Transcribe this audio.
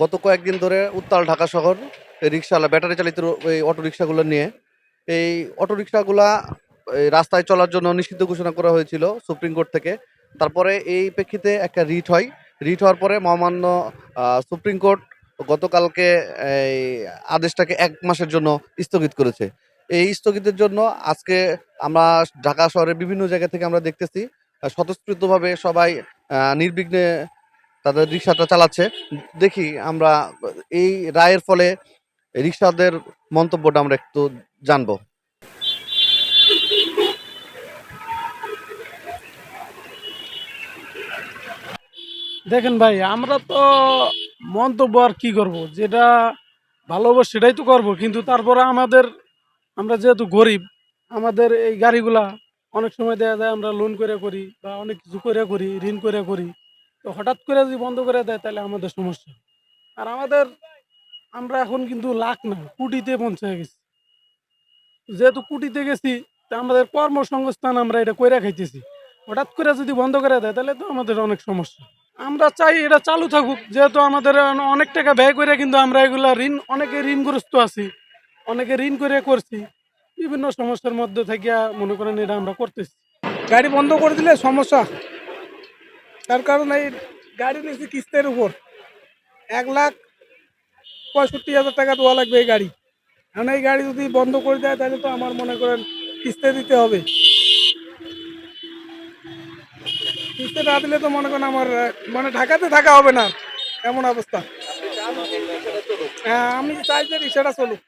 গত কয়েকদিন ধরে উত্তাল ঢাকা শহর এই রিক্সাওয়ালা ব্যাটারি চালিত এই অটো রিক্সাগুলো নিয়ে এই অটো রিক্সাগুলা এই রাস্তায় চলার জন্য নিষিদ্ধ ঘোষণা করা হয়েছিল সুপ্রিম কোর্ট থেকে। তারপরে এই প্রেক্ষিতে একটা রিট হয়। রিট হওয়ার পরে মহামান্য সুপ্রিম কোর্ট গতকালকে এই আদেশটাকে ১ মাসের জন্য স্থগিত করেছে। এই স্থগিতের জন্য আজকে আমরা ঢাকা শহরের বিভিন্ন জায়গা থেকে আমরা দেখতেছি স্বতঃস্ফূর্তভাবে সবাই নির্বিঘ্নে তাদের রিক্সাটা চালাচ্ছে। দেখি আমরা এই রায়ের ফলে রিক্সাদের মন্তব্যটা আমরা একটু জানবো। দেখেন ভাই, আমরা তো মন্তব্য আর কি করব, যেটা ভালো হবে সেটাই তো করব, কিন্তু তারপরে আমরা যেহেতু গরিব, আমাদের এই গাড়িগুলা অনেক সময় দেখা যায় আমরা লোন করে করি বা অনেক কিছু করে করি, ঋণ করে করি। তো হঠাৎ করে যদি বন্ধ করে দেয় তাহলে আমাদের সমস্যা। আর আমরা এখন কিন্তু লাখ না, কোটিতে পৌঁছে গেছি। যেহেতু কোটিতে গেছি, তা আমাদের কর্মসংস্থান আমরা এটা কইরা খাইতেছি। হঠাৎ করে যদি বন্ধ করে দেয় তাহলে তো আমাদের অনেক সমস্যা। আমরা চাই এটা চালু থাকুক, যেহেতু আমাদের অনেক টাকা ব্যয় করে কিন্তু আমরা এগুলা অনেকে ঋণগ্রস্ত আছি, অনেকে ঋণ করে করছি। বিভিন্ন সমস্যার মধ্যে থেকে মনে করেন এটা আমরা করতেছি। গাড়ি বন্ধ করে দিলে সমস্যা। তার কারণ এই গাড়ি নিয়েছি কিস্তের উপর, 1,65,000 টাকা দেওয়া লাগবে এই গাড়ি। এখন এই গাড়ি যদি বন্ধ করে দেয় তাহলে তো আমার মনে করেন কিস্তে দিতে হবে। কিস্তে না দিলে তো মনে করেন আমার মানে ঢাকাতে থাকা হবে না, এমন অবস্থা। হ্যাঁ, আমি চাই যে রিক্সাটা চলুক।